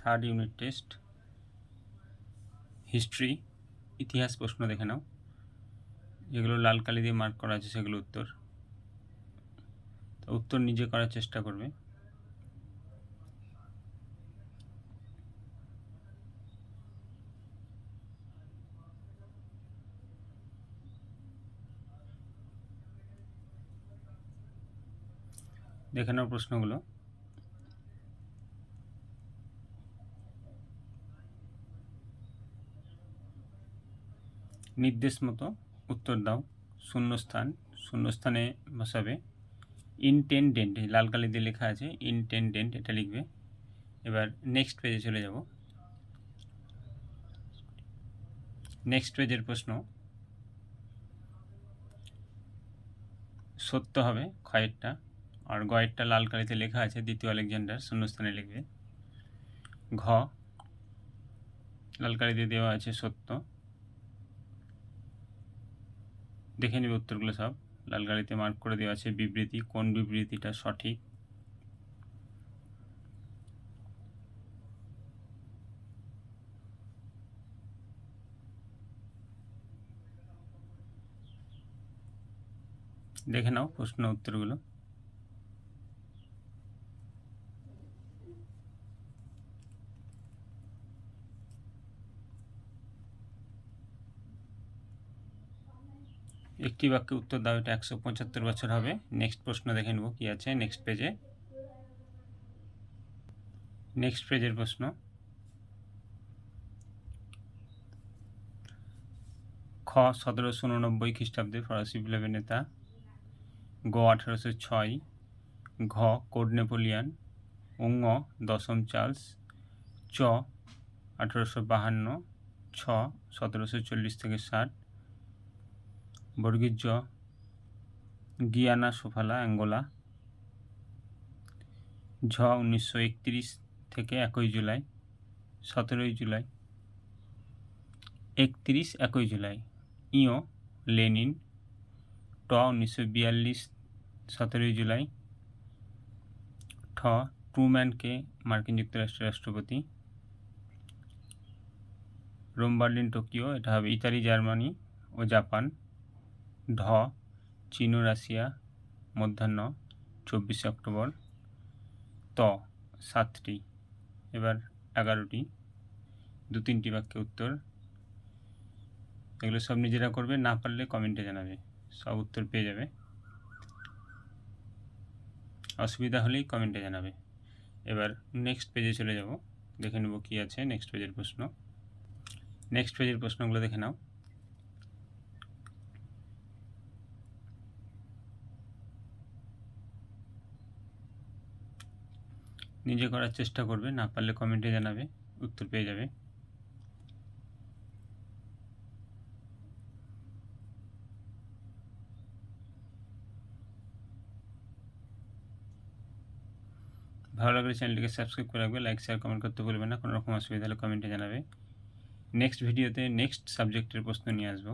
Third unit test history, ইতিহাস প্রশ্ন দেখে নাও। যেগুলো লাল কালি দিয়ে মার্ক করা আছে সেগুলো উত্তর। তো উত্তর নিজে করার চেষ্টা করবে। দেখে নাও প্রশ্নগুলো। নির্দেশ মতো উত্তর দাও। শূন্যস্থানে বসাবে ইনটেনডেন্ট, লাল কালি দিয়ে লেখা আছে ইনটেনডেন্ট, এটা লিখবে। এবার নেক্সট পেজে চলে যাব। নেক্সট পেজের প্রশ্ন সত্য হবে ক্ষয়েরটা, আর গয়েরটা লাল কালিতে লেখা আছে দ্বিতীয় আলেকজান্ডার, শূন্যস্থানে লিখবে। ঘ লাল কালি দিয়ে দেওয়া আছে সত্য। দেখে নেবে উত্তরগুলো সব, লাল কালিতে মার্ক করে দেওয়া আছে বিবৃতি, কোন বিবৃতিটা সঠিক। দেখে নাও প্রশ্ন উত্তরগুলো। একটি বাক্যে উত্তর দাও, এটা 175 বছর হবে। নেক্সট প্রশ্ন দেখে নেব কি আছে নেক্সট পেজে। নেক্সট পেজের প্রশ্ন খ 1789 খ্রিস্টাব্দে ফরাসি বিপ্লবী নেতা। গ 1806। ঘ কোড নেপোলিয়ান। ঙ দশম চার্লস। চ 1852। ছ 1740 থেকে 60। বর্গীর জ গিয়ানা সোফালা অ্যাঙ্গোলা। ঝ 1931 থেকে 1 জুলাই, 17 জুলাই, 1 জুলাই। ইও লেনিন। ট 1942, 17 জুলাই। ঠ ট্রুম্যানকে মার্কিন যুক্তরাষ্ট্রের রাষ্ট্রপতি। রোম বার্লিন টোকিও, এটা হবে ইতালি জার্মানি ও জাপান। ঢ চীন ও রাশিয়া মধ্যাহ্ন 24 অক্টোবর। ত 7টি। এবার 11টি, 2-3টি বাক্যে উত্তর। এগুলো সব নিজেরা করবে, না পারলে কমেন্টে জানাবে, সব উত্তর পেয়ে যাবে। অসুবিধা হলেই কমেন্টে জানাবে। এবার নেক্সট পেজে চলে যাব, দেখে নেব কী আছে নেক্সট পেজের প্রশ্ন। নেক্সট পেজের প্রশ্নগুলো দেখে নাও। নিজে করার চেষ্টা করবে, না পারলে কমেন্টে জানাবে, উত্তর পেয়ে যাবে। ভালো লাগলে চ্যানেলটিকে সাবস্ক্রাইব করে রাখবে, লাইক শেয়ার কমেন্ট করতে ভুলবে না। কোনো রকম অসুবিধা হলে কমেন্টে জানাবে। নেক্সট ভিডিওতে নেক্সট সাবজেক্টের প্রশ্ন নিয়ে আসবো।